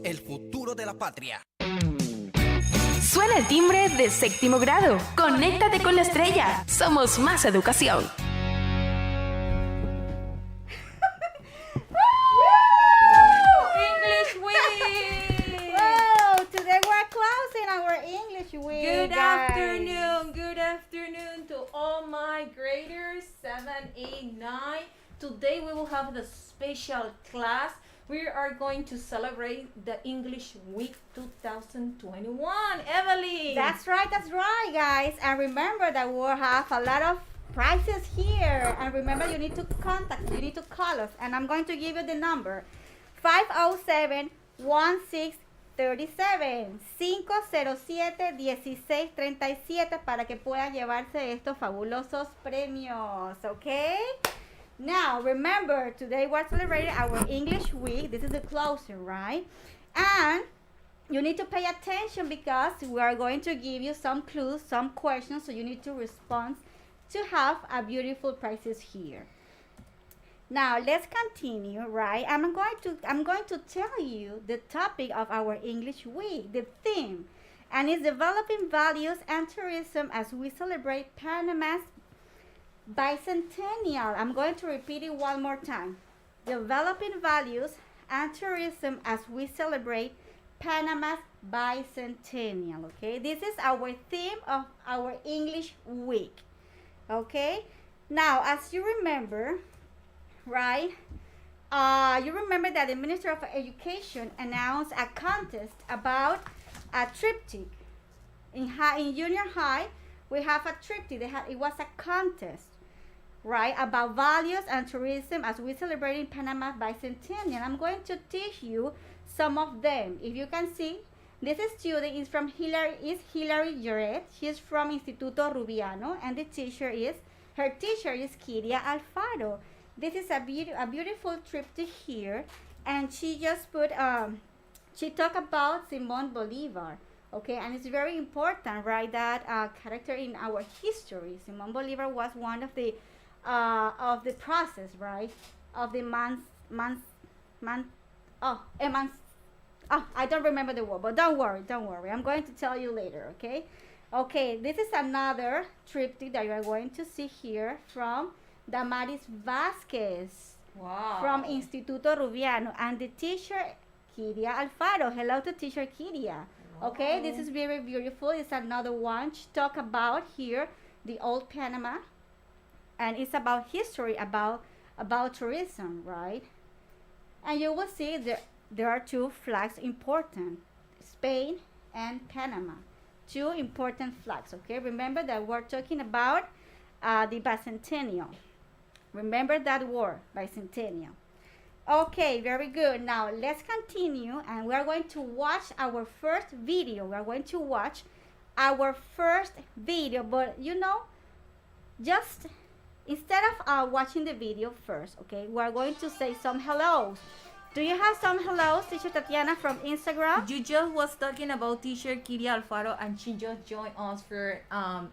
el futuro de la patria. Suena el timbre de séptimo grado. Conéctate con la estrella. Somos más educación. English week! Whoa! Today we're closing our English week. Good afternoon to all my graders 7, 8, 9. Today we will have the special class. We are going to celebrate the English Week 2021. Evelyn! That's right, guys. And remember that we'll have a lot of prizes here. And remember, you need to call us. And I'm going to give you the number. 507-1637. 507-1637 para que puedan llevarse estos fabulosos premios. Okay? Now, remember, today we're celebrating our English week. This is the closing, right? And you need to pay attention because we are going to give you some clues, some questions, so you need to respond to have a beautiful prizes here. Now, let's continue, right? I'm going to tell you the topic of our English week, the theme, and it's developing values and tourism as we celebrate Panama's Bicentennial. I'm going to repeat it one more time. Developing values and tourism as we celebrate Panama's Bicentennial. Okay, this is our theme of our English week. Okay, now as you remember, right? You remember that the Minister of Education announced a contest about a triptych. In junior high, we have a triptych. It was a contest, right, about values and tourism as we celebrate in Panama Bicentennial. I'm going to teach you some of them. If you can see, this student is from Hilary Lloret. She's from Instituto Rubiano, and her teacher is Kiria Alfaro. This is a beautiful triptych here, and she just put she talked about Simón Bolívar. Okay, and it's very important, right, that character in our history. Simón Bolívar was one of the process, right, of the I don't remember the word, but don't worry. I'm going to tell you later, okay? Okay, this is another triptych that you are going to see here from Damaris Vasquez. Wow. From Instituto Rubiano, and the teacher, Kiria Alfaro. Hello to teacher Kiria. Wow. Okay, this is very beautiful. It's another one. She talk about here the old Panama, and it's about history, about tourism, right? And you will see there are two flags important, Spain and Panama. Two important flags, okay? Remember that we're talking about the bicentennial. Remember that word, bicentennial. Okay, very good. Now, let's continue, and we are going to watch our first video. We are going to watch our first video, but you know, just instead of watching the video first, okay, we are going to say some hellos. Do you have some hellos, Teacher Tatiana, from Instagram? You just was talking about teacher Kiria Alfaro, and she just joined us for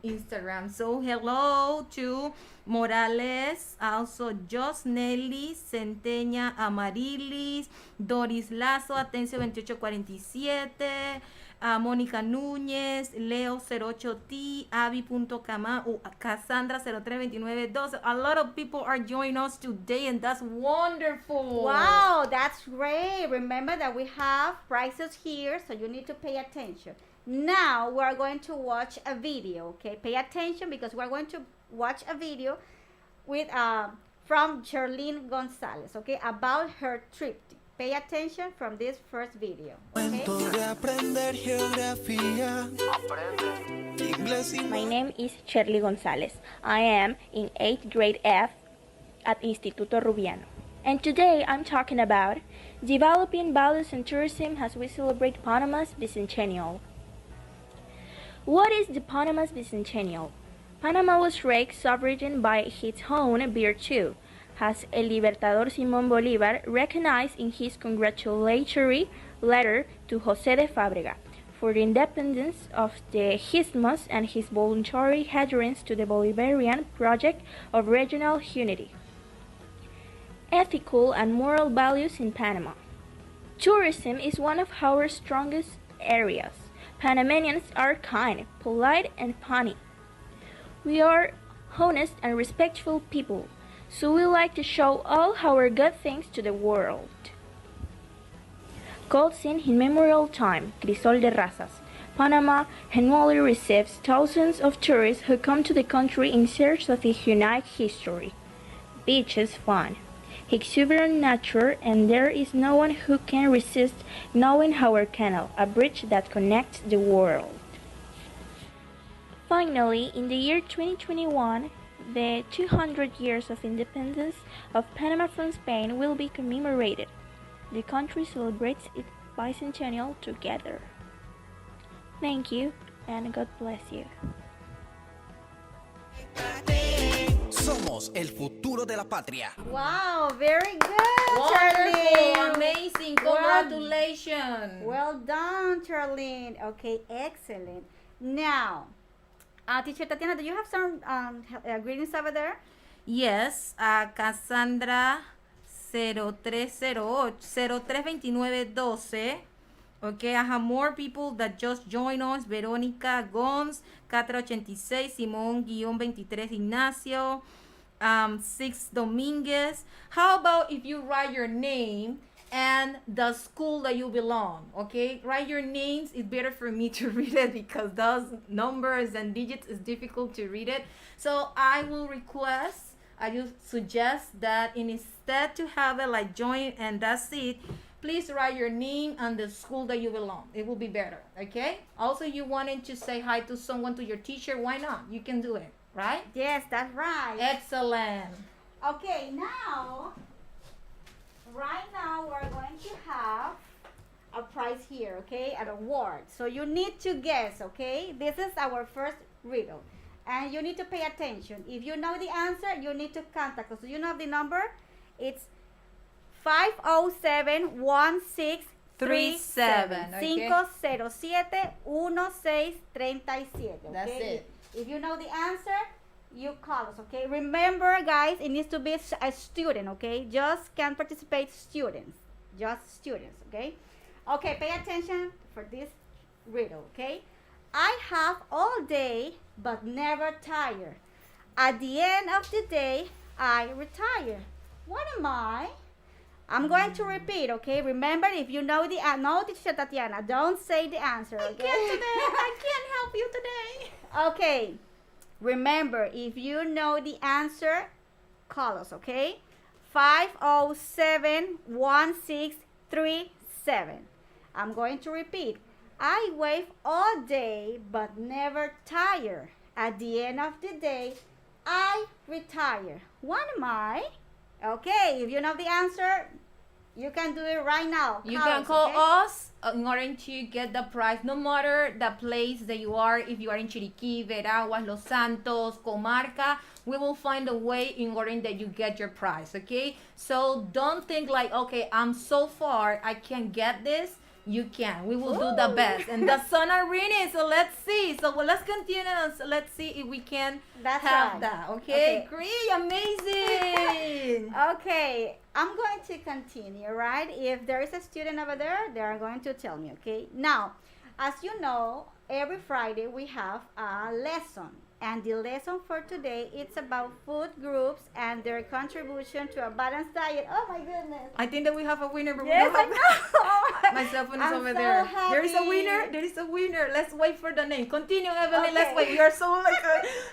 Instagram. So hello to Morales, also Jos Nelly, Centeña Amarilis, Doris Lazo, Atencio 2847, Mónica Núñez, Leo 08T, Avi.cama, Cassandra 032912. A lot of people are joining us today, and that's wonderful. Wow, that's great. Remember that we have prizes here, so you need to pay attention. Now we're going to watch a video, okay? Pay attention because we're going to watch a video with from Charlene Gonzalez, okay, about her trip. Pay attention from this first video, okay? My name is Shirley Gonzalez. I am in 8th grade F at Instituto Rubiano. And today I'm talking about developing values and tourism as we celebrate Panama's Bicentennial. What is the Panama's Bicentennial? Panama was raised sovereign by its own virtue, as El Libertador Simón Bolívar recognized in his congratulatory letter to José de Fábrega for the independence of the Isthmus and his voluntary adherence to the Bolivarian project of regional unity. Ethical and moral values in Panama. Tourism is one of our strongest areas. Panamanians are kind, polite, and funny. We are honest and respectful people, so we like to show all our good things to the world. Called Sin in Memorial Time, Crisol de Razas, Panama annually receives thousands of tourists who come to the country in search of its unique history, beaches, fun, exuberant nature, and there is no one who can resist knowing our canal, a bridge that connects the world. Finally, in the year 2021, the 200 years of independence of Panama from Spain will be commemorated. The country celebrates its bicentennial together. Thank you, and God bless you. Somos el futuro de la patria. Wow, very good, Wonderful, Charlene. amazing, congratulations. Well done, Charlene. Okay, excellent. Now, Teacher Tatiana, do you have some greetings over there? Yes, Cassandra 0308 032912. Okay, I have more people that just joined us. Verónica Gons, 486, Simón-23 Ignacio, 6 Dominguez. How about if you write your name and the school that you belong? Okay, write your names. It's better for me to read it because those numbers and digits is difficult to read it. So I will request, I will suggest that instead to have it like join and that's it, please write your name and the school that you belong. It will be better, okay? Also, you wanted to say hi to someone, to your teacher, why not? You can do it, right? Yes, that's right. Excellent. Okay, now, right now we're going to have a prize here, okay? An award. So you need to guess, okay? This is our first riddle. And you need to pay attention. If you know the answer, you need to contact us. So you know the number? It's 507-1637. 507-1637. That's Okay? it. If you know the answer, you call us, okay? Remember, guys, it needs to be a student, okay? Just can participate students. Just students, okay? Okay, pay attention for this riddle, okay? I have all day, but never tire. At the end of the day, I retire. What am I? I'm going to repeat, okay? Remember, if you know the answer, no, Teacher Tatiana, don't say the answer, okay? I can't help you today. Okay. Remember, if you know the answer, call us, okay? 507-1637. I'm going to repeat. I wave all day, but never tire. At the end of the day, I retire. What am I? Okay, if you know the answer, you can do it right now. You Call can us, call okay? us in order to get the prize, no matter the place that you are. If you are in Chiriquí, Veraguas, Los Santos, Comarca, we will find a way in order that you get your prize, okay? So don't think like, okay, I'm so far, I can't get this. You can. We will do the best. And the sun are reading, so let's see. So let's continue and let's see if we can That's have right. that, okay? Okay. Great, amazing. Okay, I'm going to continue, right? If there is a student over there, they are going to tell me, okay? Now, as you know, every Friday we have a lesson. And the lesson for today, it's about food groups and their contribution to a balanced diet. Oh my goodness. I think that we have a winner, but Yes, we I don't know. have my cell phone is I'm over so there. There is a happy. winner. There is a winner. Let's wait for the name. Continue, Evelyn. Let's Okay. wait. We are so like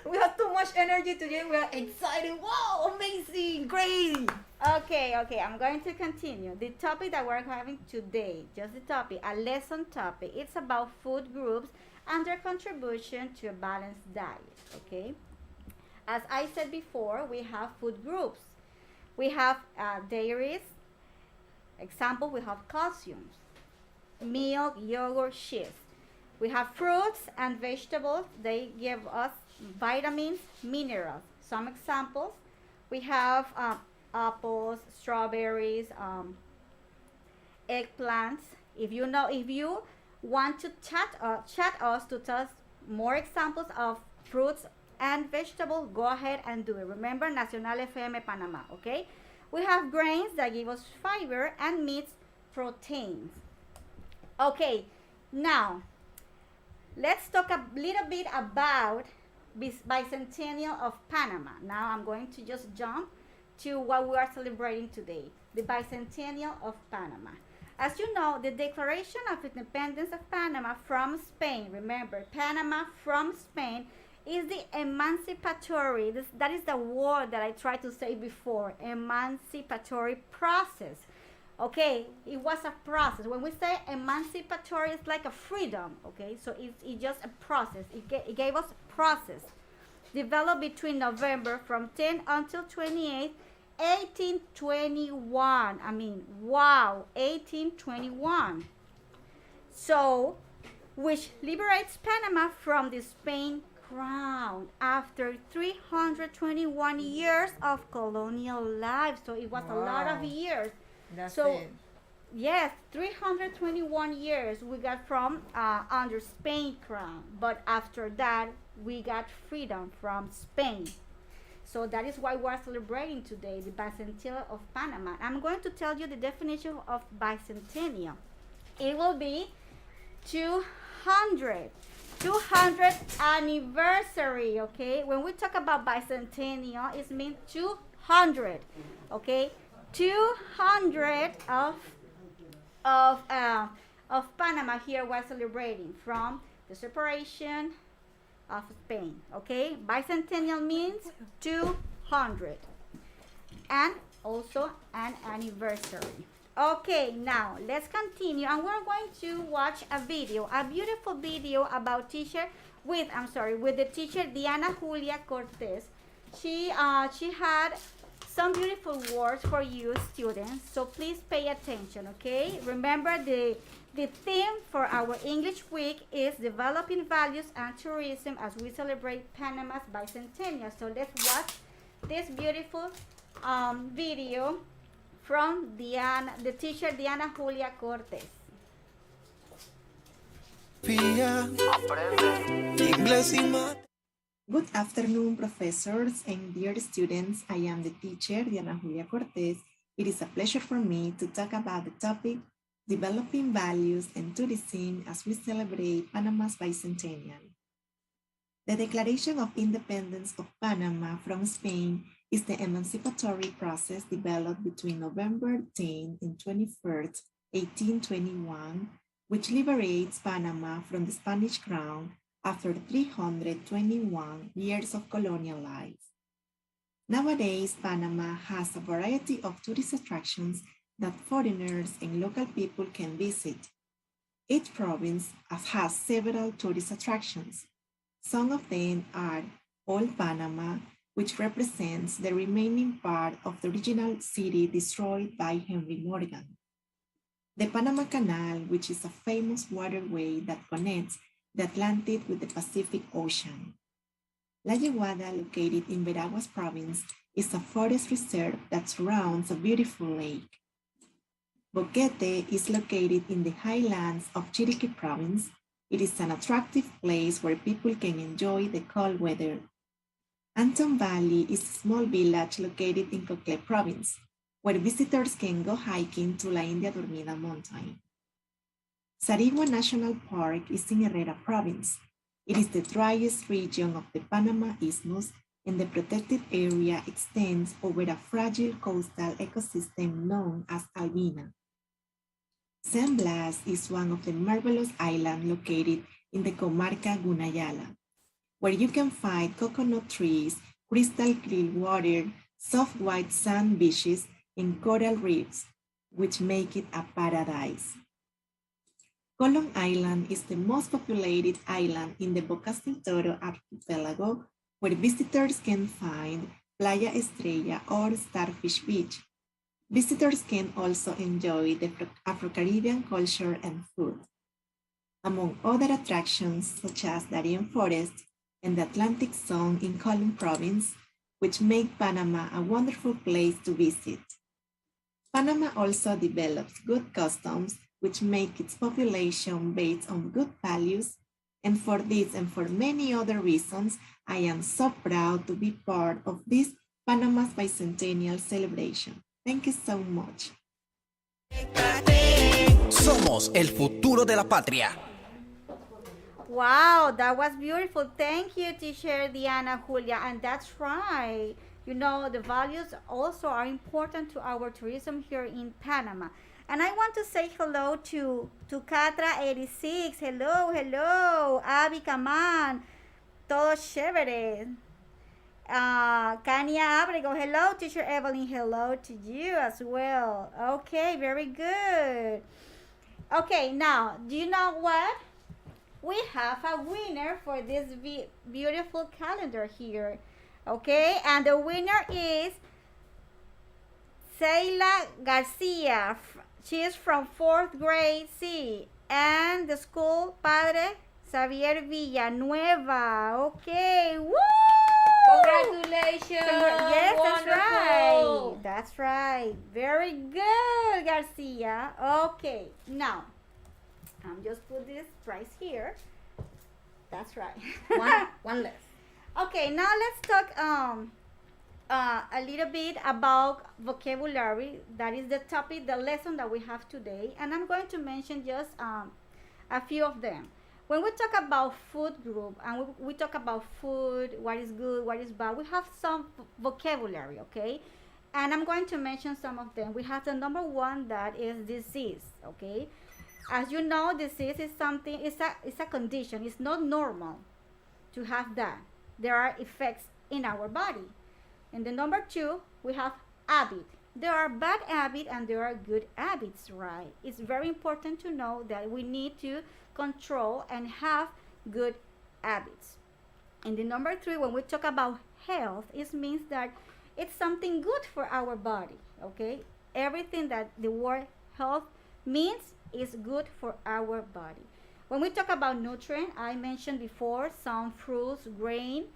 we have too much energy today. We are excited. Wow, amazing, great. Okay, I'm going to continue. The topic that we're having today, just the topic, a lesson topic, it's about food groups and their contribution to a balanced diet, okay? As I said before, we have food groups. We have dairies. Example, we have calcium, milk, yogurt, cheese. We have fruits and vegetables. They give us vitamins, minerals. Some examples, we have apples, strawberries, eggplants. If you want to chat us to tell us more examples of fruits and vegetables, go ahead and do it. Remember, Nacional FM Panamá, okay? We have grains that give us fiber and meats proteins. Okay, now let's talk a little bit about Bicentennial of Panama. Now I'm going to just jump to what we are celebrating today, the Bicentennial of Panama. As you know, the Declaration of Independence of Panama from Spain, remember, Panama from Spain, is the emancipatory, that is the word that I tried to say before, emancipatory process. Okay, it was a process. When we say emancipatory, it's like a freedom, okay? So it's just a process. It gave us a process developed between November from 10 until 28, 1821. I mean, wow, 1821. So, which liberates Panama from the Spain crown after 321 years of colonial life. So it was a lot of years. That's it. Yes, 321 years we got from under Spain crown, but after that we got freedom from Spain. So that is why we're celebrating today the Bicentennial of Panama. I'm going to tell you the definition of bicentennial. It will be 200th anniversary. Okay, when we talk about bicentennial, it means 200. Okay, 200 of Panama here we're celebrating from the separation of Spain. Okay, bicentennial means 200 and also an anniversary. Okay, now let's continue, and we're going to watch a beautiful video about with the teacher Diana Julia Cortez. She had some beautiful words for you students, so please pay attention, okay? Remember the theme for our English week is developing values and tourism as we celebrate Panama's bicentennial. So let's watch this beautiful video from the teacher Diana Julia Cortez. Good afternoon, professors and dear students. I am the teacher, Diana Julia Cortez. It is a pleasure for me to talk about the topic, developing values and tourism as we celebrate Panama's bicentennial. The Declaration of Independence of Panama from Spain is the emancipatory process developed between November 10 and 21st, 1821, which liberates Panama from the Spanish crown after 321 years of colonial life. Nowadays, Panama has a variety of tourist attractions that foreigners and local people can visit. Each province has several tourist attractions. Some of them are Old Panama, which represents the remaining part of the original city destroyed by Henry Morgan. The Panama Canal, which is a famous waterway that connects the Atlantic with the Pacific Ocean. La Yeguada, located in Veraguas province, is a forest reserve that surrounds a beautiful lake. Boquete is located in the highlands of Chiriquí province. It is an attractive place where people can enjoy the cold weather. Anton Valley is a small village located in Cocle province, where visitors can go hiking to La India Dormida mountain. Sarigua National Park is in Herrera province. It is the driest region of the Panama Isthmus, and the protected area extends over a fragile coastal ecosystem known as Albina. San Blas is one of the marvelous islands located in the comarca Gunayala, where you can find coconut trees, crystal clear water, soft white sand beaches, and coral reefs, which make it a paradise. Colon Island is the most populated island in the Bocas del Toro archipelago, where visitors can find Playa Estrella or Starfish Beach. Visitors can also enjoy the Afro-Caribbean culture and food. Among other attractions such as Darien Forest and the Atlantic Zone in Colon Province, which make Panama a wonderful place to visit. Panama also develops good customs which make its population based on good values, and for this and for many other reasons, I am so proud to be part of this Panama's bicentennial celebration. Thank you so much. Conéctate. Somos el futuro de la patria. Wow, that was beautiful. Thank you, teacher Diana Julia. And that's right. You know, the values also are important to our tourism here in Panama. And I want to say hello to Catra86. Hello, hello. Abby Kaman. Todo chévere. Kania Abrego. Hello, teacher Evelyn. Hello to you as well. Okay, very good. Okay, now, do you know what? We have a winner for this beautiful calendar here. Okay, and the winner is Seila Garcia. She is from 4th grade C. And the school Padre Xavier Villanueva. Okay, woo! Congratulations. Yes, that's Wonderful. right. That's right. Very good, Garcia. Okay, now, just put this price here. That's right. One less. Okay, now let's talk a little bit about vocabulary. That is the topic, the lesson that we have today, and I'm going to mention just a few of them. When we talk about food group and we talk about food, what is good, what is bad, we have some vocabulary, okay? And I'm going to mention some of them. We have the number one, that is disease, okay? As you know, disease is something, it's a condition. It's not normal to have that. There are effects in our body. And the number two, we have habit. There are bad habits and there are good habits, right? It's very important to know that we need to control and have good habits. And the number three, when we talk about health, it means that it's something good for our body, okay? Everything that the word health means is good for our body. When we talk about nutrient, I mentioned before some fruits, grain,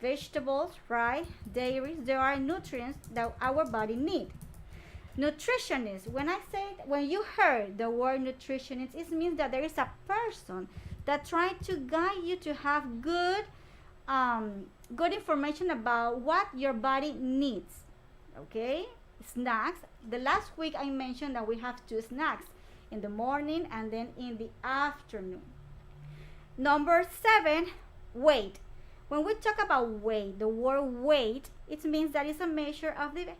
vegetables, right? Dairies, there are nutrients that our body needs. Nutritionist, when you heard the word nutritionist, it means that there is a person that tries to guide you to have good information about what your body needs, okay? Snacks. The last week I mentioned that we have 2 snacks, in the morning and then in the afternoon. Number 7, weight. When we talk about weight, the word weight, it means that it's a measure of the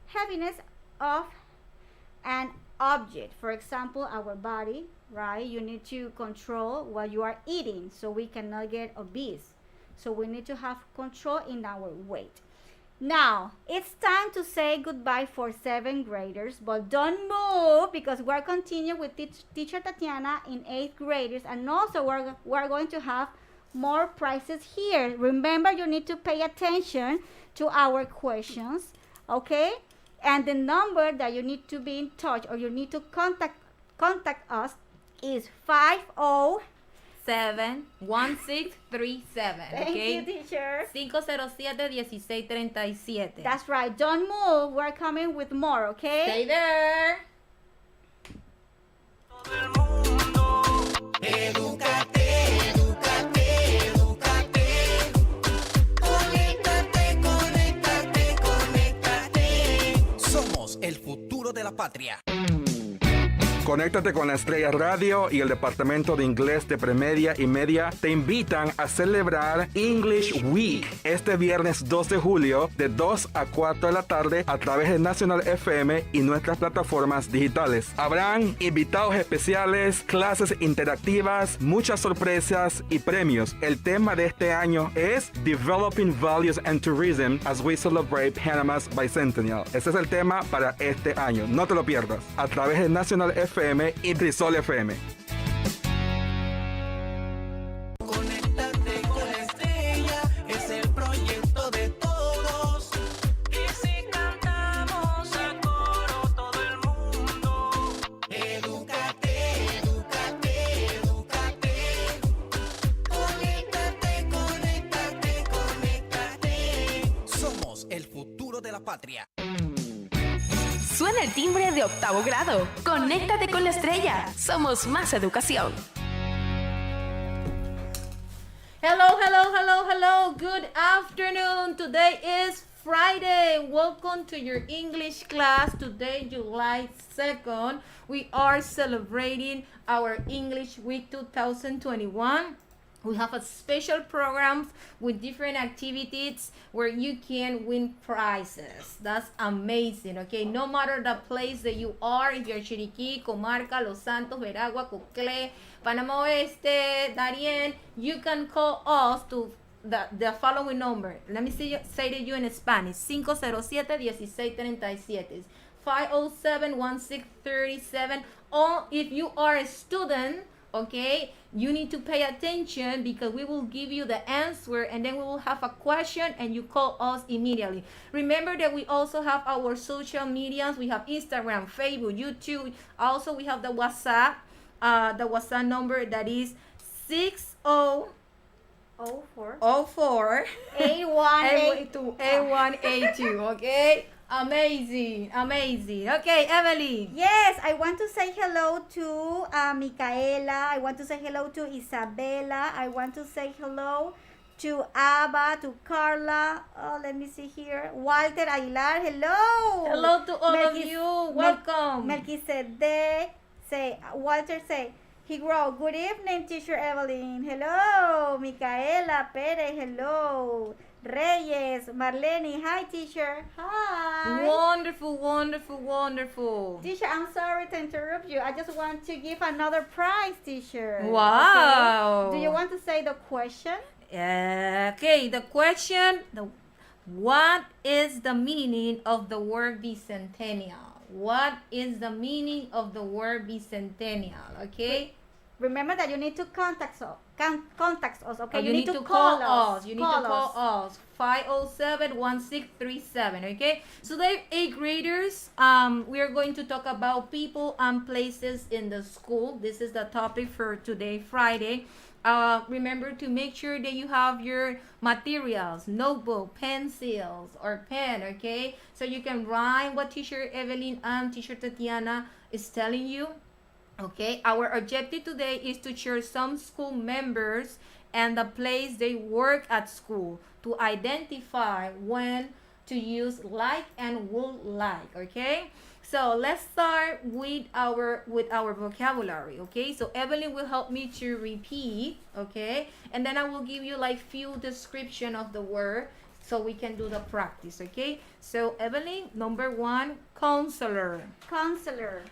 heaviness of an object. For example, our body, right? You need to control what you are eating so we cannot get obese. So we need to have control in our weight. Now, it's time to say goodbye for 7th graders, but don't move because we're continuing with teacher Tatiana in 8th graders, and also we're going to have more prizes here. Remember, you need to pay attention to our questions, okay? And the number that you need to be in touch or you need to contact us is 507-1637. Thank okay? you, teacher. 507-1637. That's right. Don't move. We're coming with more, okay? Stay there. Edúcate, edúcate, edúcate. Conéctate, conéctate, conéctate. Somos el futuro de la patria. Conéctate con la Estrella Radio y el Departamento de Inglés de Premedia y Media te invitan a celebrar English Week este viernes 2 de julio de 2 a 4 de la tarde a través de Nacional FM y nuestras plataformas digitales. Habrán invitados especiales, clases interactivas, muchas sorpresas y premios. El tema de este año es Developing Values and Tourism as we celebrate Panama's Bicentennial. Ese es el tema para este año. No te lo pierdas. A través de Nacional FM y Crisol FM. Conéctate con la estrella, es el proyecto de todos. Y si cantamos a coro todo el mundo. Edúcate, edúcate, edúcate. Conéctate, conéctate, conéctate. Somos el futuro de la patria. Suena el timbre de 8º grado. Conéctate con la estrella. Somos más educación. Hello, hello, hello, hello. Good afternoon. Today is Friday. Welcome to your English class. Today, July 2nd, we are celebrating our English Week 2021. We have a special program with different activities where you can win prizes. That's amazing, okay? No matter the place that you are, if you're Chiriquí, Comarca, Los Santos, Veragua, Coclé, Panamá Oeste, Darien, you can call us to the following number. Let me say to you in Spanish. 507-1637. 507-1637. Or if you are a student, okay, you need to pay attention because we will give you the answer and then we will have a question and you call us immediately. Remember that we also have our social medias. We have Instagram, Facebook, YouTube. Also, we have the WhatsApp. The WhatsApp number that is 6004 A182, okay? Amazing. Okay, Evelyn. Yes, I want to say hello to Micaela. I want to say hello to Isabella. I want to say hello to Abba, to Carla. Oh, let me see here. Walter Aguilar, hello. Hello to all of you. Welcome. Melchizedek, Walter say, Higro, good evening, Teacher Evelyn. Hello. Micaela Perez, hello. Reyes, Marlene, hi, Teacher. Hi. Wonderful. Teacher, I'm sorry to interrupt you. I just want to give another prize, Teacher. Wow. Okay. Do you want to say the question? Okay, the question, what is the meaning of the word bicentennial? What is the meaning of the word bicentennial? Okay? Remember that you need to contact us, okay? You need to call us. You need to call us. 507-1637, okay? So the 8th graders, we are going to talk about people and places in the school. This is the topic for today, Friday. Remember to make sure that you have your materials, notebook, pencils, or pen, okay? So you can write what Teacher Evelyn and Teacher Tatiana is telling you. Okay, our objective today is to share some school members and the place they work at school to identify when to use like and would like. Okay, so let's start with our vocabulary. Okay, so Evelyn will help me to repeat. Okay, and then I will give you like few description of the word so we can do the practice. Okay, so Evelyn, number 1, counselor.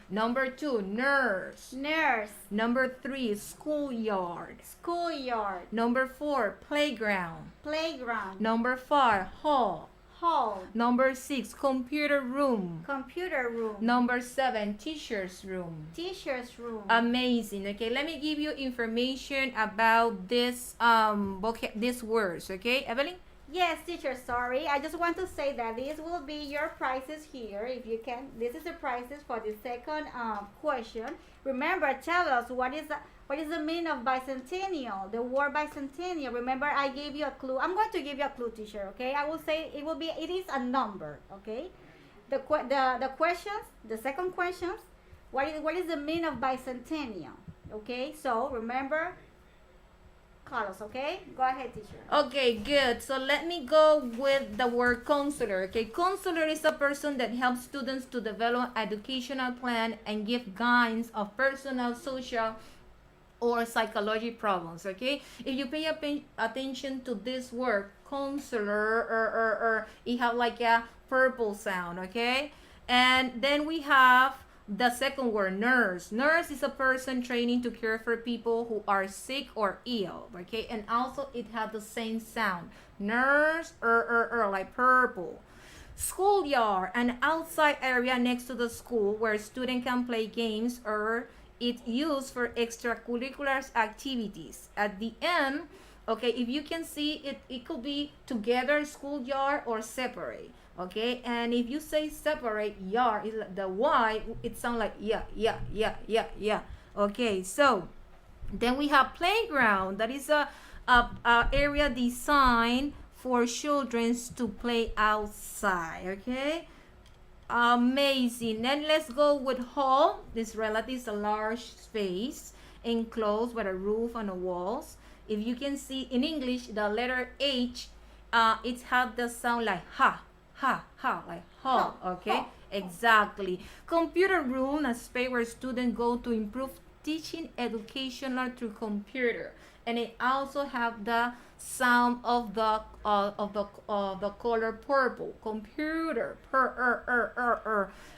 Number 2, nurse. Number 3, schoolyard. Number 4, playground. Number 5, hall. Number 6, computer room. Number 7, teacher's room. Amazing. Okay, let me give you information about this these words. Okay, Evelyn? Yes, Teacher, sorry. I just want to say that this will be your prizes here, if you can. This is the prizes for the second question. Remember, tell us what is the meaning of bicentennial, the word bicentennial. Remember, I gave you a clue. I'm going to give you a clue, Teacher, okay? I will say it is a number, okay? The questions, the second questions, what is the meaning of bicentennial, okay? So, remember, Carlos, okay? Go ahead, Teacher. Okay, good. So let me go with the word counselor. Okay, counselor is a person that helps students to develop educational plan and give guidance of personal, social, or psychology problems. Okay, if you pay attention to this word counselor, or it have like a purple sound. Okay, and then we have the second word, nurse. Nurse is a person training to care for people who are sick or ill. Okay, and also it has the same sound. Nurse, like purple. Schoolyard, an outside area next to the school where students can play games, or it's used for extracurricular activities. At the end, okay, if you can see it, it could be together, schoolyard, or separate. Okay, and if you say separate, yard, the Y, it sounds like yeah. Okay, so then we have playground. That is a area designed for children to play outside. Okay, amazing. Then let's go with hall. This relative is a large space enclosed with a roof and the walls. If you can see in English, the letter H, it has the sound like ha. like ha, okay? Exactly. Computer room, a space where students go to improve teaching educational through computer, and it also have the sound of the color purple. Computer,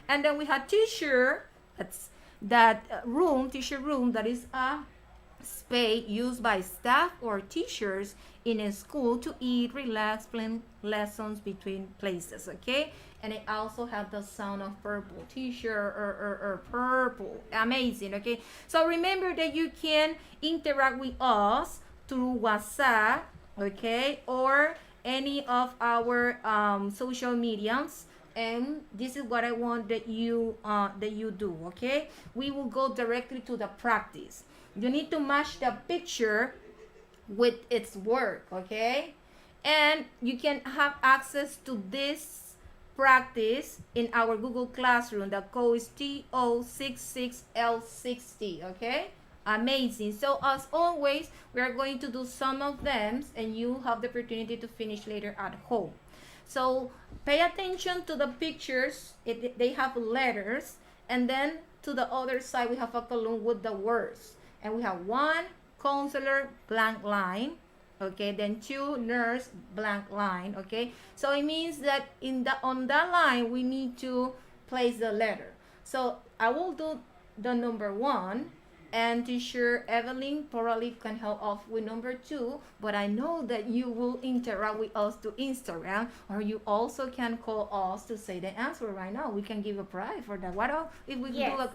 and then we have teacher. That's that room, teacher room. That is a space used by staff or teachers in a school to eat, relax, plan lessons between places. Okay, and it also have the sound of purple. Teacher or purple. Amazing. Okay, so remember that you can interact with us through WhatsApp, okay, or any of our social mediums. And this is what I want that you do. Okay, we will go directly to the practice. You need to match the picture with its work. Okay, and you can have access to this practice in our Google Classroom. The code is TO66L60. Okay, amazing. So as always, we are going to do some of them, and you have the opportunity to finish later at home. So pay attention to the pictures. They have letters, and then to the other side we have a column with the words, and we have 1 counselor blank line, okay, then 2 nurse blank line. Okay, so it means that on that line we need to place the letter. So I will do the number 1, and teacher Evelyn probably can help off with number 2, but I know that you will interact with us to Instagram, or you also can call us to say the answer right now. We can give a prize for that. What if we do a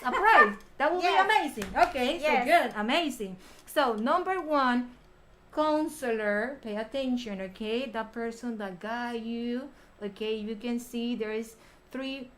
prize? That would be amazing. Okay, so good, amazing. So number 1, counselor, pay attention, okay, the person that guide you. Okay, you can see there is 3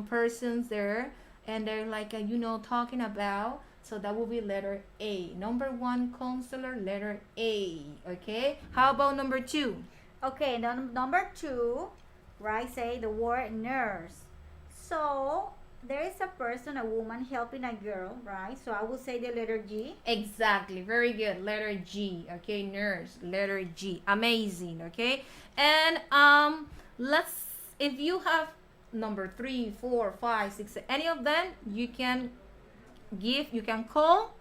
persons there, and they're like talking about. So that will be letter A. Number 1, counselor, letter A. Okay, how about number 2? Okay, number 2, right, say the word nurse. So there is a person, a woman helping a girl, right? So I will say the letter G. Exactly, very good, letter G. Okay, nurse, letter G. Amazing. Okay, and if you have number 3, 4, 5, 6, any of them, you can call,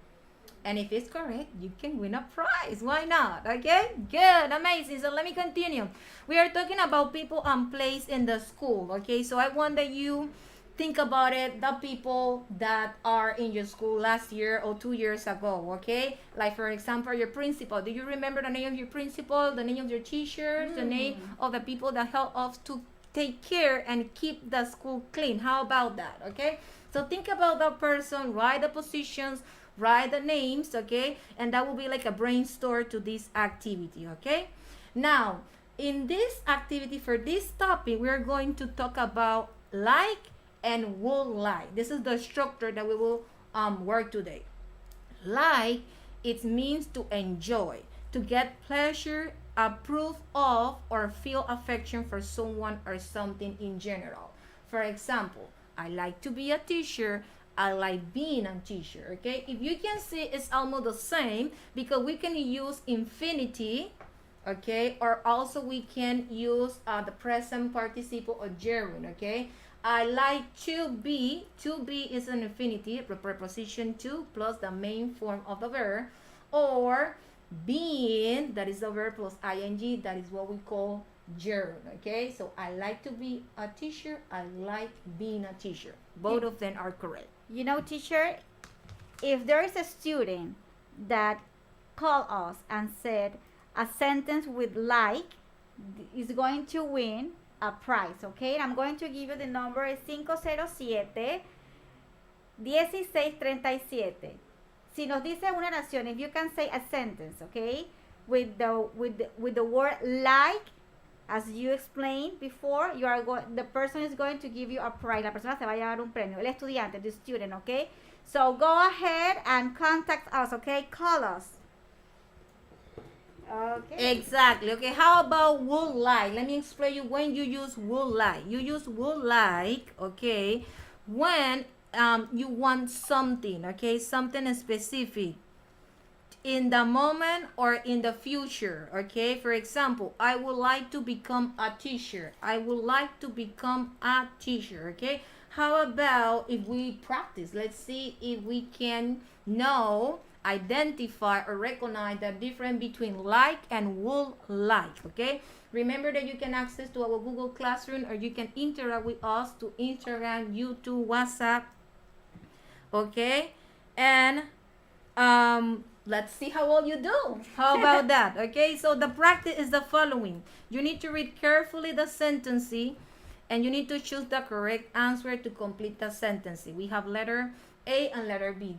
and if it's correct, you can win a prize. Why not? Okay, good, amazing. So let me continue. We are talking about people and place in the school. Okay, so I want that you think about it, the people that are in your school last year or 2 years ago. Okay, like for example, your principal. Do you remember the name of your principal, the name of your teachers, the name of the people that help us to take care and keep the school clean? How about that? Okay, so think about that person, write the positions, write the names, okay, and that will be like a brainstorm to this activity. Okay, now in this activity, for this topic, we are going to talk about like and would like. This is the structure that we will work today. Like, it means to enjoy, to get pleasure, approve of, or feel affection for someone or something in general. For example, I like to be a teacher. I like being a teacher. Okay, if you can see, it's almost the same because we can use infinity, okay, or also we can use the present participle or gerund. Okay, I like to be. To be is an infinity, the preposition to plus the main form of the verb, or being, that is the verb plus ing, that is what we call gerund. Okay, so I like to be a teacher. I like being a teacher. Both of them are correct. You know, teacher, if there is a student that called us and said a sentence with like, is going to win a prize. Okay, and I'm going to give you the number 507-1637. Si nos dice una oración, if you can say a sentence, okay, with the word like, as you explained before, the person is going to give you a prize. La persona se va a llevar un premio. El estudiante, the student, okay? So go ahead and contact us, okay? Call us. Okay. Exactly. Okay, how about would like? Let me explain you when you use would like. You use would like, okay, when you want something, okay, something specific. in the moment or in the future, okay? For example, I would like to become a teacher. I would like to become a teacher, okay? How about if we practice? Let's see if we can know, identify, or recognize the difference between like and would like, okay? Remember that you can access to our Google Classroom, or you can interact with us to Instagram, YouTube, WhatsApp, okay? And let's see how well you do. How about that? Okay, so the practice is the following. You need to read carefully the sentence, and you need to choose the correct answer to complete the sentence. We have letter A and letter B.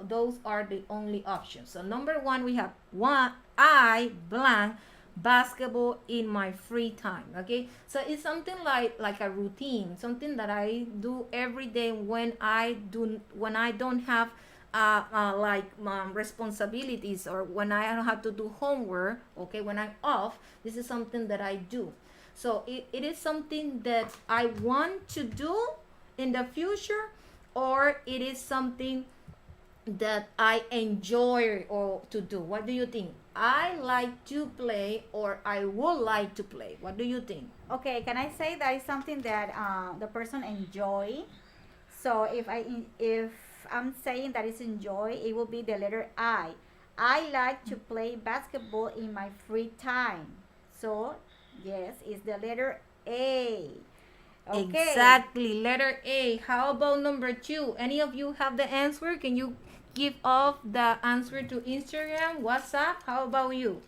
Those are the only options. So number one, we have I blank basketball in my free time. Okay, so it's something like a routine, something that I do every day when I don't have responsibilities, or when I don't have to do homework. Okay, when I'm off, this is something that I do. So it is something that I want to do in the future, or it is something that I enjoy or to do. What do you think? I like to play, or I would like to play. What do you think? Okay, can I say that is something that the person enjoy? So if I'm saying that it's enjoy, it will be the letter I. I like to play basketball in my free time. So yes, it's the letter A. Okay. Exactly, letter A. How about number two? Any of you have the answer? Can you give off the answer to Instagram, WhatsApp? How about you?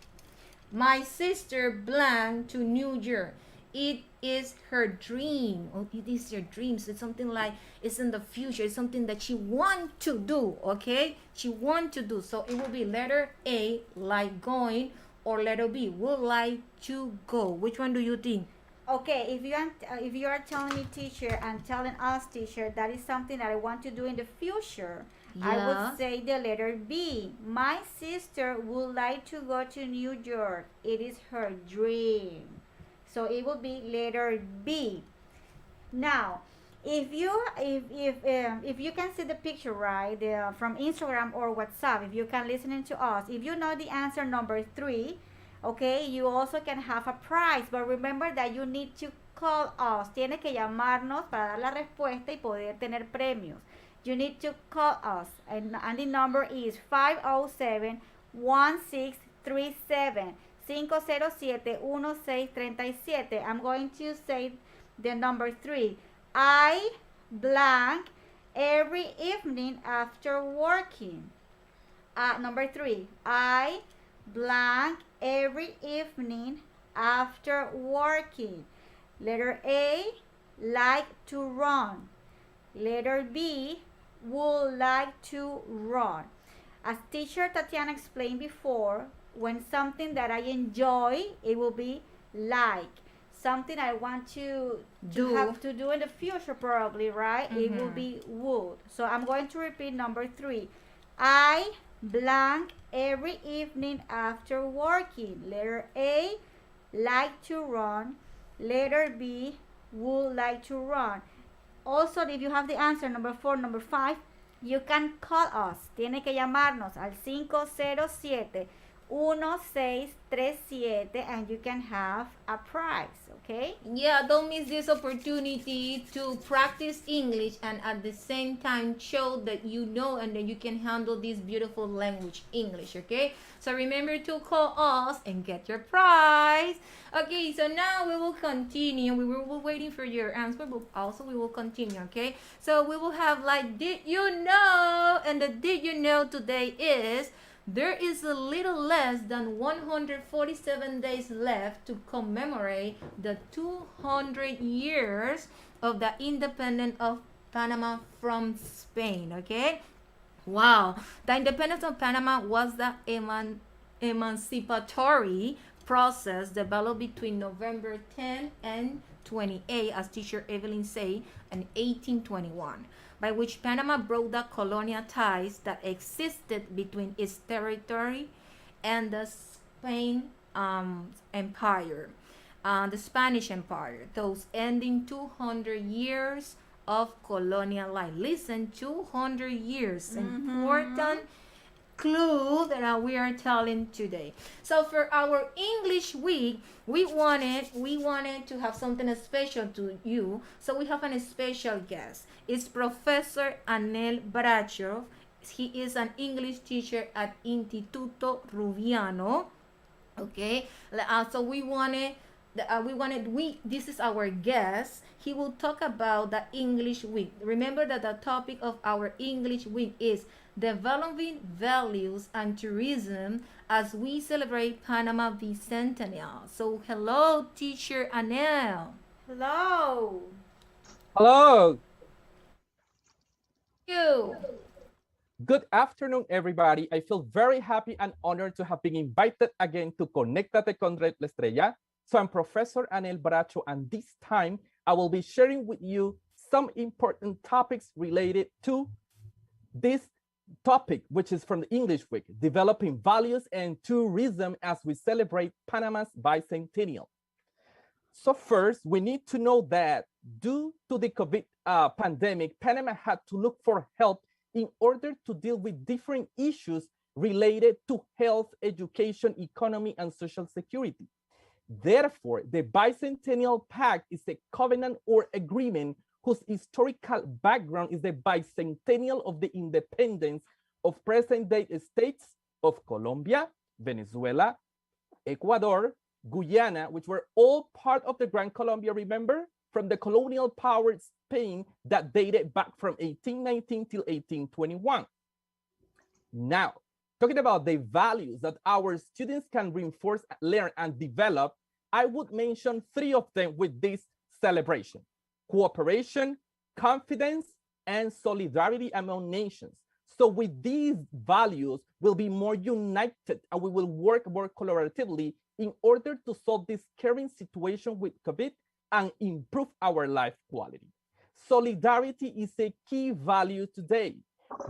My sister blank to New York. It is her dream. Oh, it is your dream. So it's something like it's in the future. It's something that she want to do. Okay, she want to do. So it will be letter A, like going, or letter B, would like to go. Which one do you think? Okay, if you are telling me, teacher, and telling us, teacher, that is something that I want to do in the future, I would say the letter B. My sister would like to go to New York. It is her dream. So it will be letter B. Now, if you can see the picture, right, from Instagram or WhatsApp, if you can listen to us, if you know the answer number 3, okay, you also can have a prize. But remember that you need to call us. Tienes que llamarnos para dar la respuesta y poder tener premios. You need to call us, and the number is 507-1637. 507-1637. I'm going to say the number 3. I blank every evening after working. Number 3. I blank every evening after working. Letter A, like to run. Letter B, would like to run. As teacher Tatiana explained before, when something that I enjoy, it will be like. Something I want to have to do in the future, probably, right? It will be would. So I'm going to repeat number 3. I blank every evening after working. Letter A, like to run. Letter B, would like to run. Also, if you have the answer, number 4, number 5, you can call us. Tiene que llamarnos al 507-1637, and you can have a prize, okay? Yeah, don't miss this opportunity to practice English and at the same time show that you know and that you can handle this beautiful language, English, okay? So remember to call us and get your prize. Okay, so now we will continue. We were waiting for your answer, but also we will continue, okay? So we will have like, did you know? And the did you know today is, there is a little less than 147 days left to commemorate the 200 years of the independence of Panama from Spain, okay? Wow. The independence of Panama was the emancipatory process developed between November 10 and 28, as teacher Evelyn say, in 1821. By which Panama broke the colonial ties that existed between its territory and the Empire, the Spanish Empire, thus ending 200 years of colonial life. Listen, 200 years, important clue that we are telling today. So for our English week, we wanted to have something special to you. So we have a special guest. It's Professor Anel Bracho. He is an English teacher at Instituto Rubiano. Okay, so this is our guest. He will talk about the English week. Remember that the topic of our English week is developing values and tourism as we celebrate Panama Bicentennial. So hello, teacher Anel. Hello. Hello. You. Good afternoon, everybody. I feel very happy and honored to have been invited again to Conéctate con la Estrella. So I'm Professor Anel Bracho, and this time I will be sharing with you some important topics related to this topic, which is from the English week, developing values and tourism as we celebrate Panama's bicentennial. So first, we need to know that due to the COVID pandemic, Panama had to look for help in order to deal with different issues related to health, education, economy, and social security. Therefore, the Bicentennial Pact is a covenant or agreement whose historical background is the bicentennial of the independence of present-day states of Colombia, Venezuela, Ecuador, Guyana, which were all part of the Grand Colombia, remember, from the colonial power Spain that dated back from 1819 till 1821. Now, talking about the values that our students can reinforce, learn, and develop, I would mention three of them with this celebration: cooperation, confidence, and solidarity among nations. So with these values, we'll be more united and we will work more collaboratively in order to solve this current situation with COVID and improve our life quality. Solidarity is a key value today.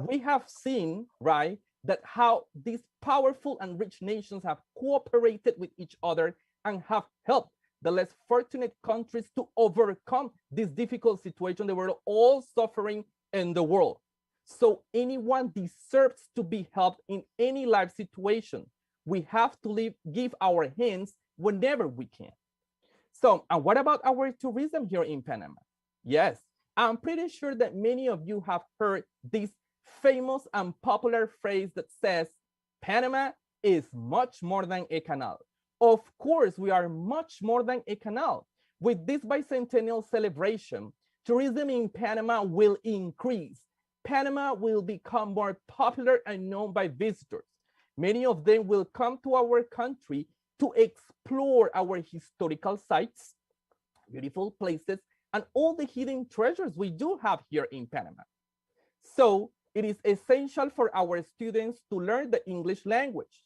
We have seen, right, that how these powerful and rich nations have cooperated with each other and have helped the less fortunate countries to overcome this difficult situation that we're all suffering in the world. So anyone deserves to be helped in any life situation. We have to give our hands whenever we can. So, and what about our tourism here in Panama? Yes, I'm pretty sure that many of you have heard this famous and popular phrase that says, Panama is much more than a canal. Of course, we are much more than a canal. With this bicentennial celebration, tourism in Panama will increase. Panama will become more popular and known by visitors. Many of them will come to our country to explore our historical sites, beautiful places, and all the hidden treasures we do have here in Panama. So it is essential for our students to learn the English language.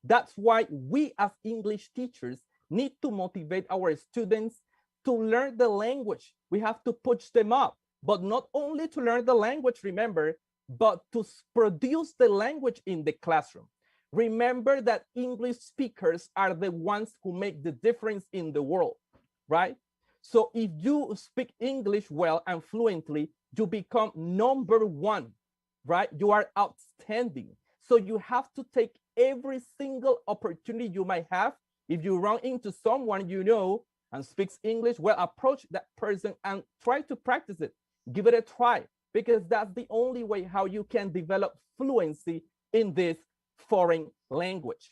That's why we as English teachers need to motivate our students to learn the language. We have to push them up, but not only to learn the language, remember, but to produce the language in the classroom. Remember that English speakers are the ones who make the difference in the world, right? So if you speak English well and fluently, you become number one, right? You are outstanding. So you have to take every single opportunity you might have. If you run into someone you know and speaks English, well, approach that person and try to practice it. Give it a try, because that's the only way how you can develop fluency in this foreign language.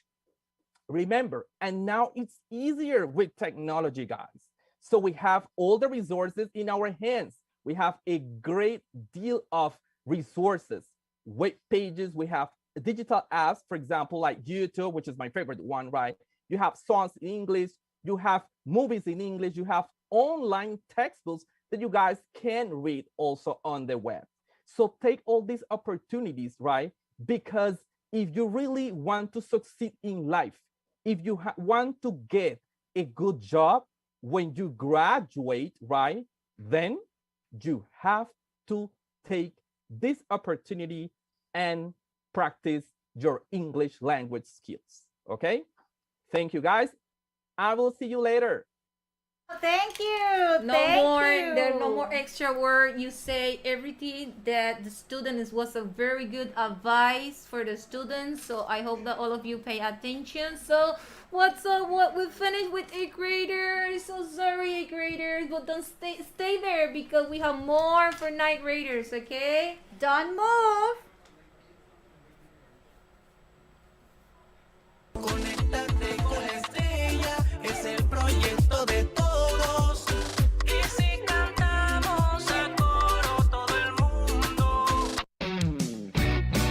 Remember, and now it's easier with technology, guys. So we have all the resources in our hands. We have a great deal of resources, web pages. We have digital apps, for example, like YouTube, which is my favorite one, right? You have songs in English, you have movies in English, you have online textbooks that you guys can read also on the web. So take all these opportunities, right? Because if you really want to succeed in life, if you want to get a good job when you graduate, right, then you have to take this opportunity and practice your English language skills, okay? Thank you, guys. I will see you later. Thank you. There's no more extra word. You say everything that the students was a very good advice for the students. So I hope that all of you pay attention. So what's up? What we finished with 8th graders. So sorry, 8th graders, but don't stay there because we have more for 9th graders. Okay? Don't move. Conéctate con la estrella, es el proyecto de todos. Y si cantamos a coro todo el mundo.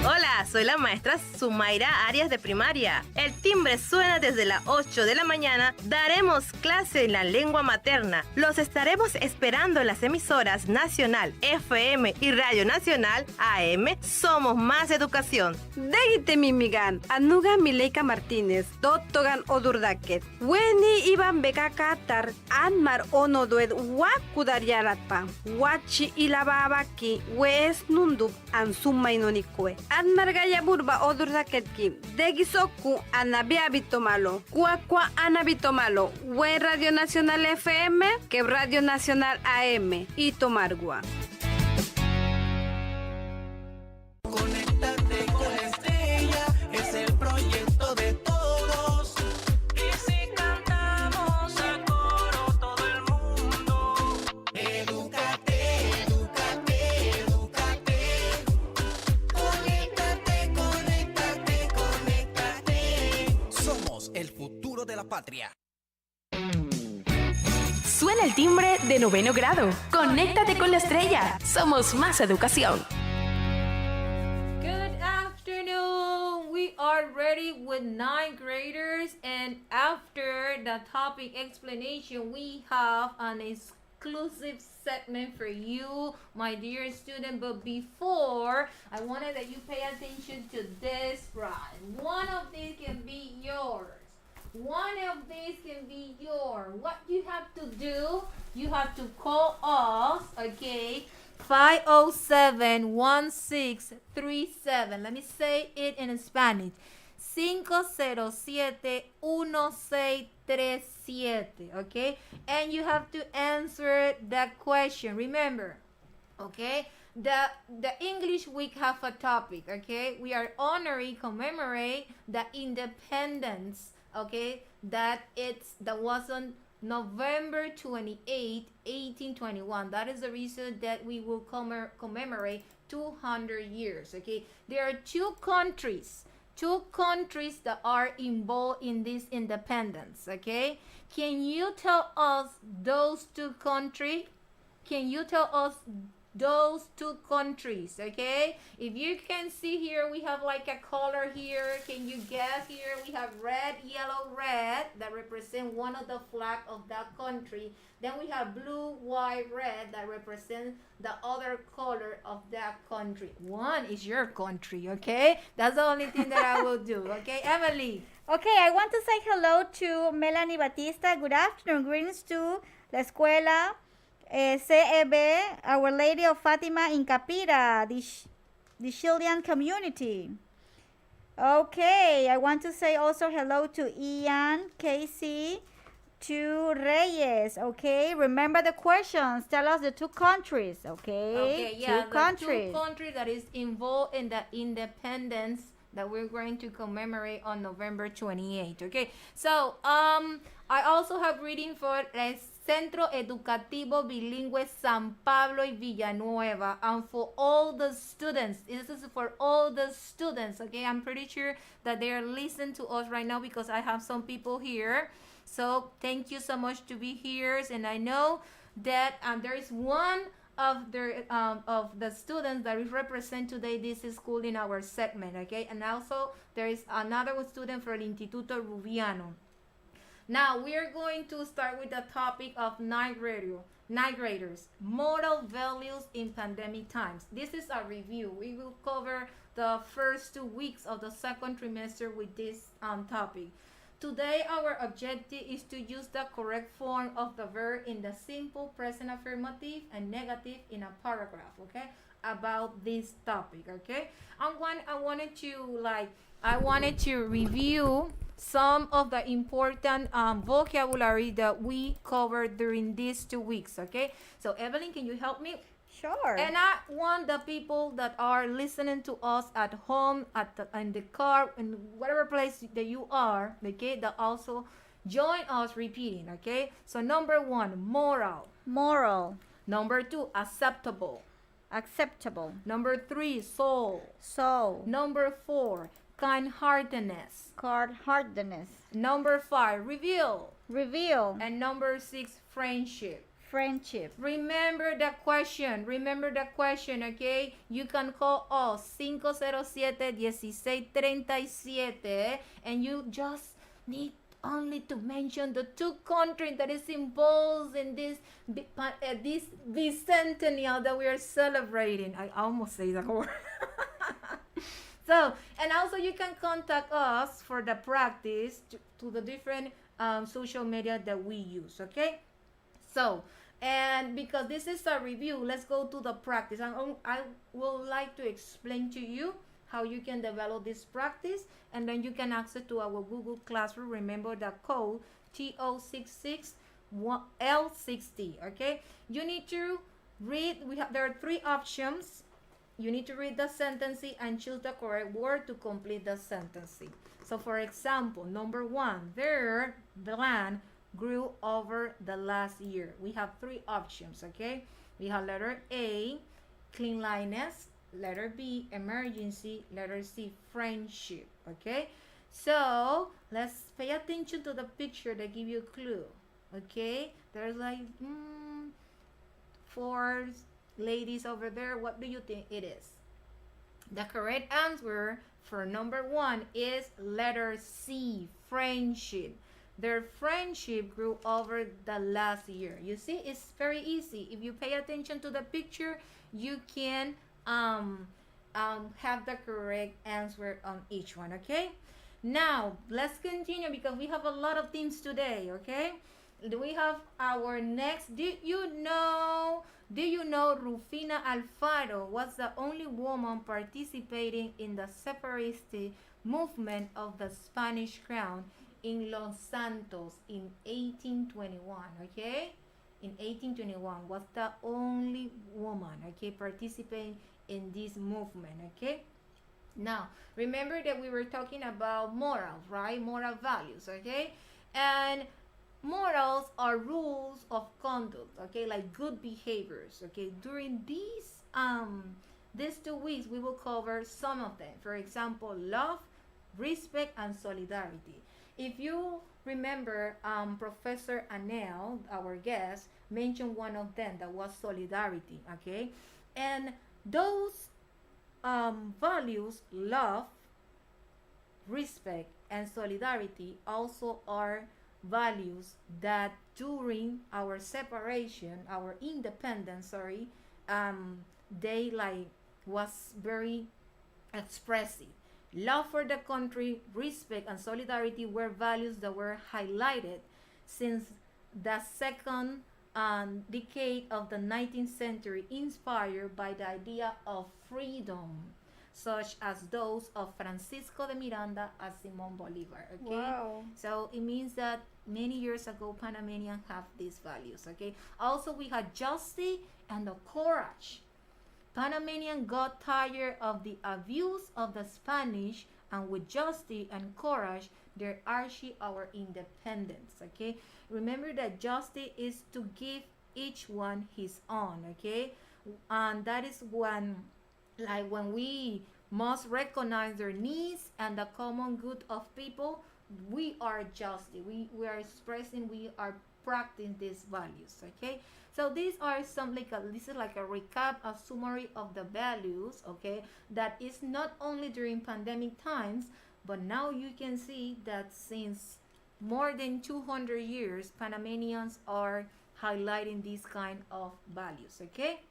Hola, soy la maestra Sumaira Arias de primaria. El timbre suena desde las 8 de la mañana. Daremos clase en la lengua materna. Los estaremos esperando en las emisoras Nacional FM y Radio Nacional AM. Somos más educación. Degite mimigan, anuga Mileika Martínez, Dottogan Odurdaket, Weni Iban Bekakatar, Anmar Onodued, Wakudaryaratpa, Wachi Ilababaki, Wes Nundub, Ansumainonikwe, Anmar Gayaburba Odurdaketki, Degisoku, Anabiabitomalo, Cuacua Anabitomalo, We Radio Nacional FM, que Radio Nacional AM, y Tomargua. Conéctate con la estrella, es el proyecto de todos. Y si cantamos a coro todo el mundo. Edúcate, edúcate, edúcate. Conéctate, conéctate, conéctate. Somos el futuro de la patria. Suena el timbre de 9º grado. Conéctate con la estrella. Somos más educación. Good afternoon. We are ready with 9th graders, and after the topic explanation, we have an exclusive segment for you, my dear student. But before, I wanted that you pay attention to this prize. One of these can be yours. One of these can be yours. What you have to do, you have to call us, okay? 507-1637. Let me say it in Spanish. 507-1637, okay? And you have to answer that question. Remember, okay? The English week have a topic, okay? We are honoring, commemorate the independence, okay? That was on November 28, 1821. That is the reason that we will commemorate 200 years, okay? There are two countries that are involved in this independence, okay? Can you tell us those two countries? Can you tell us those two countries, okay? If you can see here, we have like a color here. Can you guess here? We have red, yellow, red that represent one of the flag of that country. Then we have blue, white, red that represent the other color of that country. One is your country, okay? That's the only thing that I will do, okay? Emily. Okay, I want to say hello to Melanie Batista. Good afternoon. Greetings to La Escuela CEB, Our Lady of Fatima in Capira, the Chilean community. Okay, I want to say also hello to Ian, Casey, to Reyes. Okay, remember the questions. Tell us the two countries. Okay, yeah, two countries. Two countries that is involved in the independence that we're going to commemorate on November 28th. Okay, so I also have reading for Centro Educativo Bilingüe San Pablo y Villanueva, and for all the students. This is for all the students, okay? I'm pretty sure that they are listening to us right now because I have some people here. So thank you so much to be here, and I know that there is one of the students that is represent today this school in our segment, okay? And also there is another student from el Instituto Rubiano. Now we are going to start with the topic of ninth graders, moral values in pandemic times. This is a review. We will cover the first 2 weeks of the second trimester with this topic. Today our objective is to use the correct form of the verb in the simple present affirmative and negative in a paragraph, okay, about this topic, okay? I wanted to review some of the important vocabulary that we covered during these 2 weeks, okay? So Evelyn, can you help me? Sure. And I want the people that are listening to us at home, in the car, in whatever place that you are, okay, that also join us repeating, okay? So number 1, moral. Moral. Number 2, acceptable. Acceptable. Number 3, soul. Soul. Number 4, kind-heartedness. Hardness. Number 5, reveal. Reveal. And number 6, friendship. Friendship. Remember the question, okay? You can call us 507-1637 and you just need only to mention the 2 countries that is involved in this bicentennial that we are celebrating. I almost say that word. So, and also you can contact us for the practice to the different social media that we use, okay? So, and because this is a review, let's go to the practice. I would like to explain to you how you can develop this practice, and then you can access to our Google Classroom. Remember the code TO66L60, okay? You need to read, there are 3 options. You need to read the sentence and choose the correct word to complete the sentence. So for example, number 1, their land grew over the last year. We have 3 options, okay? We have letter A, cleanliness, letter B, emergency, letter C, friendship, okay? So let's pay attention to the picture that give you a clue, okay? There's like 4 ladies over there. What do you think it is? The correct answer for number 1 is letter C, friendship. Their friendship grew over the last year. You see, it's very easy. If you pay attention to the picture, you can have the correct answer on each one, okay? Now, let's continue because we have a lot of things today, okay? We have our next, do you know Rufina Alfaro was the only woman participating in the separatist movement of the Spanish crown in Los Santos in 1821, okay? In 1821 was the only woman, okay, participating in this movement, okay? Now, remember that we were talking about morals, right? Moral values, okay? And morals are rules of conduct, okay, like good behaviors, okay? During these 2 weeks, we will cover some of them. For example, love, respect, and solidarity. If you remember, Professor Anel, our guest, mentioned one of them that was solidarity, okay? And those values, love, respect, and solidarity also are values that during our separation, our independence, they like was very expressive. Love for the country, respect, and solidarity were values that were highlighted since the second decade of the 19th century, inspired by the idea of freedom, such as those of Francisco de Miranda and Simón Bolívar, okay? Wow. So it means that many years ago, Panamanians have these values, okay? Also, we had justice and the courage. Panamanians got tired of the abuse of the Spanish, and with justice and courage, they achieved our independence, okay? Remember that justice is to give each one his own, okay? And that is when we must recognize their needs and the common good of people, we are justice. We are expressing, we are practicing these values, okay? So these are some this is like a recap, a summary of the values, okay, that is not only during pandemic times, but now you can see that since more than 200 years, Panamanians are highlighting these kind of values, okay?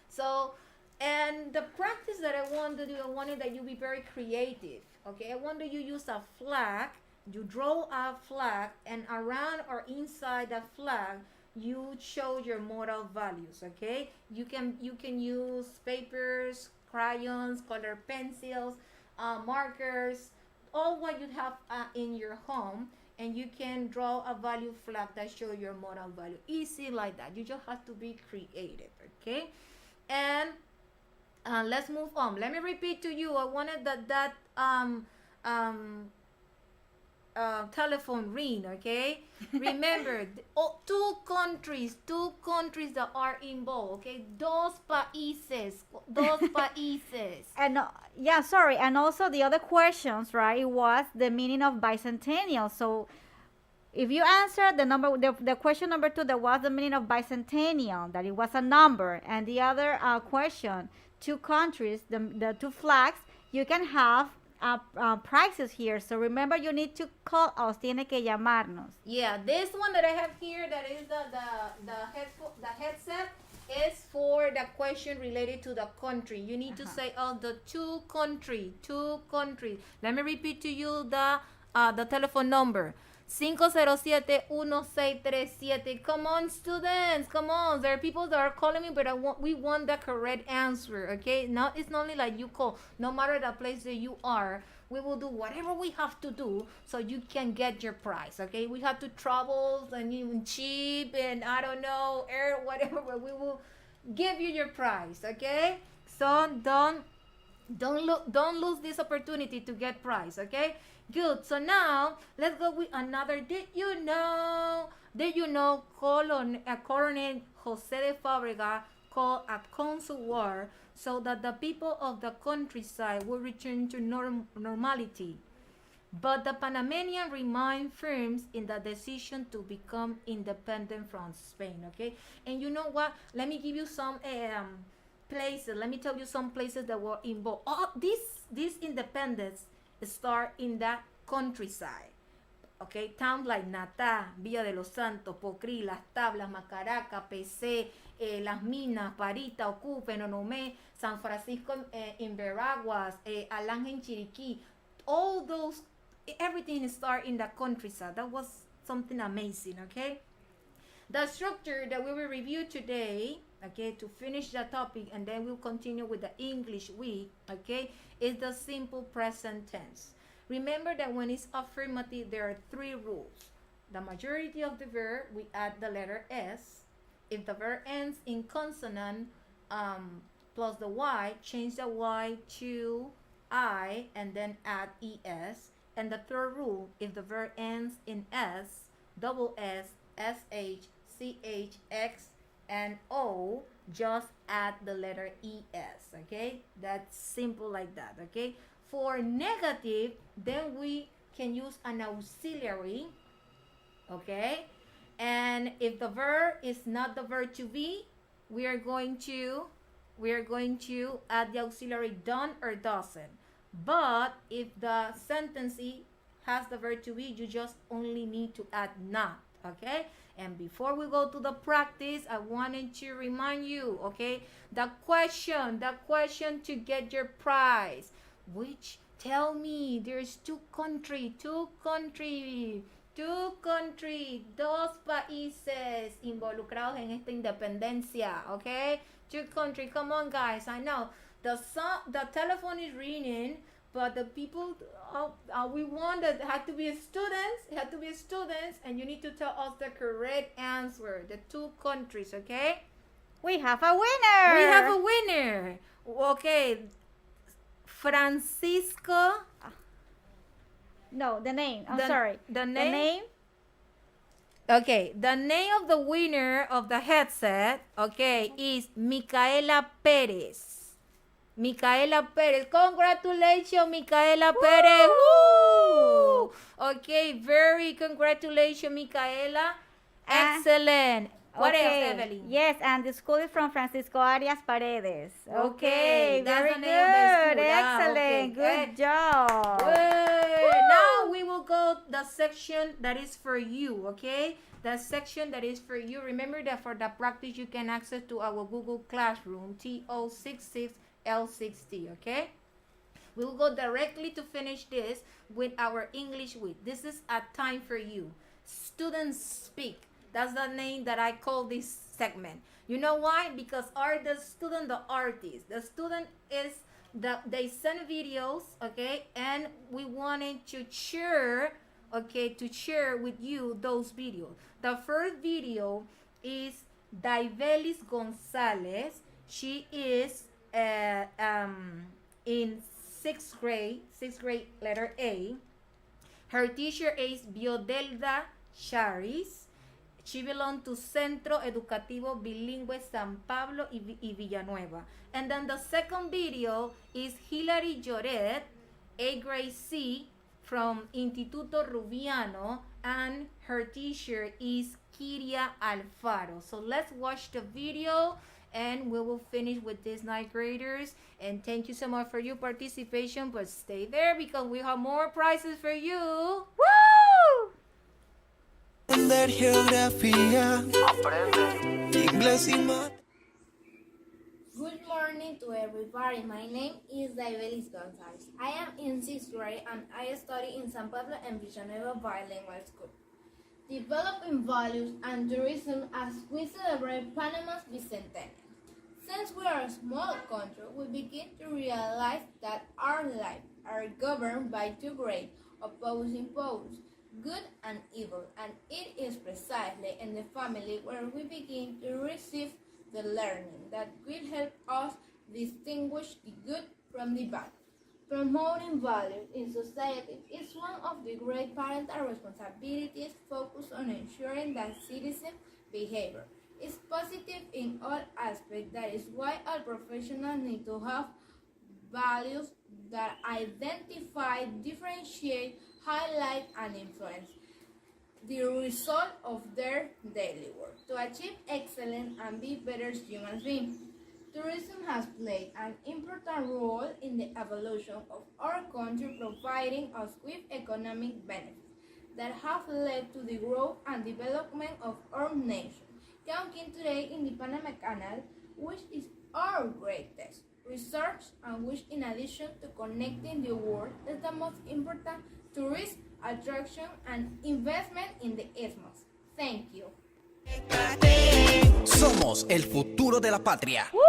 So, and the practice that I want to do, I wanted that you be very creative, okay? I want that you use a flag, you draw a flag, and around or inside the flag, you show your moral values, okay? You can use papers, crayons, color pencils, markers, all what you have in your home, and you can draw a value flag that show your moral value. Easy like that. You just have to be creative, okay? And let's move on. Let me repeat to you. I wanted that telephone ring, okay? Remember, two countries that are involved, okay? Dos países. And and also the other questions, right, was the meaning of bicentennial. So if you answer the question number 2, that was the meaning of bicentennial, that it was a number, and the other question, two countries, the two flags, you can have prices here. So remember, you need to call us. Tiene que llamarnos. Yeah, this one that I have here, that is the headset, is for the question related to the country. You need to say, the two countries. Let me repeat to you the telephone number. 507-1637. Come on, students. Come on. There are people that are calling me, but we want the correct answer, okay? Now, it's not only like you call. No matter the place that you are, we will do whatever we have to do so you can get your prize, okay? We have to travel and even cheap and I don't know, air, whatever, but we will give you your prize, okay? So don't lose this opportunity to get prize, okay? Good. So now let's go with another. Did you know Colonel Jose de Fábrega called a council war so that the people of the countryside will return to normality? But the Panamanian remain firm in the decision to become independent from Spain, okay? And you know what? Let me give you some places. Let me tell you some places that were involved. This independence start in the countryside, okay? Towns like Natá, Villa de los Santos, Pocrí, Las Tablas, Macaraca, PC, Las Minas, Parita, Ocupe, Nonomé, San Francisco in Veraguas, Alange in Chiriquí. All those, everything start in the countryside. That was something amazing, okay? The structure that we will review today, okay, to finish the topic, and then we'll continue with the English week, okay, is the simple present tense. Remember that when it's affirmative, there are 3 rules. The majority of the verb, we add the letter S. If the verb ends in consonant plus the Y, change the Y to I and then add ES. And the third rule, if the verb ends in S, double S, SH, CH, X, and O, just add the letter ES, okay? That's simple like that, okay? For negative, then we can use an auxiliary, okay? And if the verb is not the verb to be, we are going to add the auxiliary done or doesn't. But if the sentence has the verb to be, you just only need to add not, okay? And before we go to the practice, I wanted to remind you, okay, the question to get your prize, which, tell me, there's two countries, dos países involucrados en esta independencia, okay? 2 countries, come on guys, I know, the telephone is ringing, but the people we want that had to be students. It had to be students, and you need to tell us the correct answer. The 2 countries, okay? We have a winner. Okay, Francisco. No, the name. I'm sorry. The name. Okay, the name of the winner of the headset, okay, is Micaela Perez. Congratulations, Micaela Perez. Woo! Okay, very congratulations, Micaela. Excellent. What else, Evelyn? Yes, and the school is from Francisco Arias Paredes. Okay, very that's the name of the good. school. Excellent. Good job. Now we will go the section that is for you, okay? The section that is for you. Remember that for the practice, you can access to our Google Classroom, TO66L60, okay? We will go directly to finish this with our English week. This is a time for you. Students speak. That's the name that I call this segment. You know why? Because the student, the artist. The student is they send videos, okay, and we wanted to share, okay, to share with you those videos. The first video is Daivelis Gonzalez. She is in sixth grade, letter A. Her teacher is Biodelda Charis. She belongs to Centro Educativo Bilingüe San Pablo y Villanueva. And then the second video is Hilary Lloret, A grade C, from Instituto Rubiano, and her teacher is Kiria Alfaro. So let's watch the video and we will finish with these 9th graders. And thank you so much for your participation, but stay there because we have more prizes for you. Woo! Aprender geografía, inglés y mat. Good morning to everybody. My name is Daivelis Gonzalez. I am in 6th grade and I study in San Pablo and Villanueva Bilingual School. Developing values and tourism as we celebrate Panama's Bicentennial. Since we are a small country, we begin to realize that our lives are governed by two great opposing poles, good and evil, and it is precisely in the family where we begin to receive the learning that will help us distinguish the good from the bad. Promoting values in society is one of the great parental responsibilities focused on ensuring that citizen behavior is positive in all aspects. That is why all professionals need to have values that identify, differentiate, highlight, and influence the result of their daily work to achieve excellence and be better human beings. Tourism has played an important role in the evolution of our country, providing us with economic benefits that have led to the growth and development of our nation, counting today in the Panama Canal, which is our greatest research and which, in addition to connecting the world, is the most important tourist attraction and investment in the Isthmus. Thank you. Somos el futuro de la patria. Woo!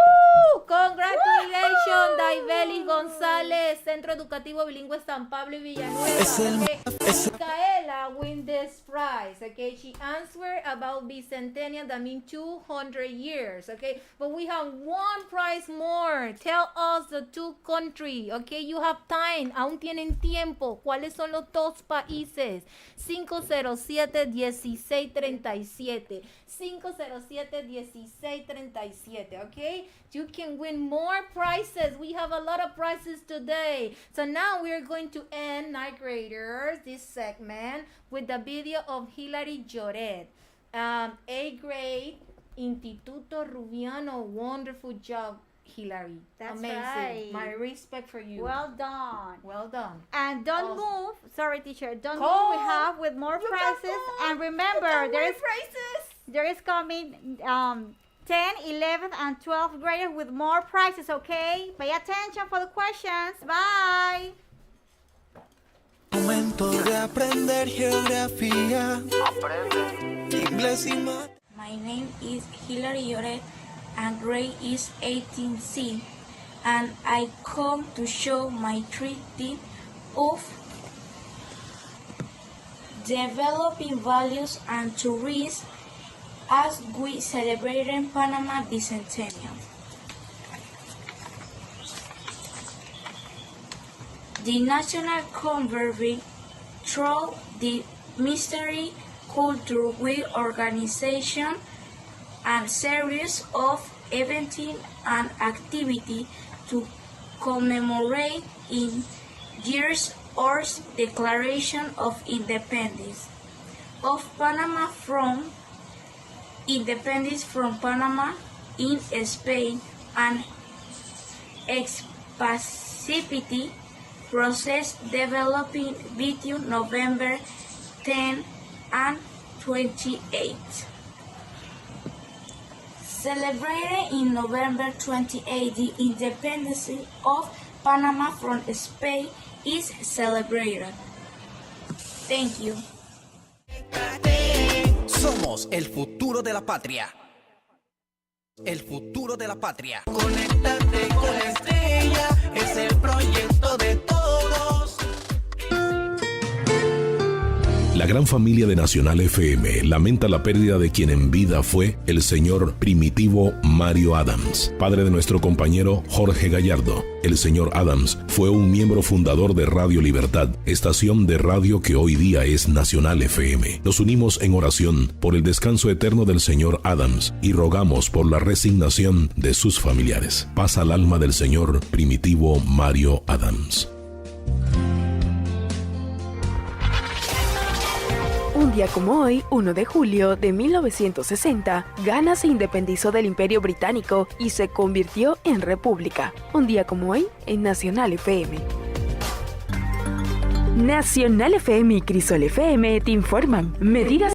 Congratulations, Daivelis González, Centro Educativo Bilingüe San Pablo y Villanueva. Micaela win this prize, okay? She answered about Bicentennial, that means 200 years, okay? But we have one prize more. Tell us the two countries, okay? You have time, aún tienen tiempo. ¿Cuáles son los dos países? 507-1637. 507-1637, okay? You can win more prizes. We have a lot of prizes today. So now we're going to end, 9th graders, this segment with the video of Hilary Lloret. A grade, Instituto Rubiano. Wonderful job, Hilary. That's amazing. right. My respect for you. Well done. Well done. And don't move. Sorry, teacher. Don't Come. move. We have with more prizes. And remember, prizes. there is coming 10, 11, and 12th graders with more prizes, okay? Pay attention for the questions. Bye. Momento de aprender geografía, inglés y mat. My name is Hilary Lloret and grade is 18C, and I come to show my treaty of developing values and tourism as we celebrate in Panama Bicentennial. The National Convening through the Mystery Culture Week organization and series of events and activities to commemorate in years Earth's Declaration of Independence of Panama from independence from Panama in Spain and Emancipatory Process developing between November 10 and 28. Celebrated in November 28, the independence of Panama from Spain is celebrated. Thank you. Somos el futuro de la patria. El futuro de la patria. Conéctate con la estrella. es el proyecto de todos. La gran familia de Nacional FM lamenta la pérdida de quien en vida fue el señor Primitivo Mario Adams, padre de nuestro compañero Jorge Gallardo. El señor Adams fue un miembro fundador de Radio Libertad, estación de radio que hoy día es Nacional FM. Nos unimos en oración por el descanso eterno del señor Adams y rogamos por la resignación de sus familiares. Paz al alma del señor Primitivo Mario Adams. Un día como hoy, 1 de julio de 1960, Ghana se independizó del Imperio Británico y se convirtió en república. Un día como hoy, en Nacional FM. Nacional FM y Crisol FM te informan medidas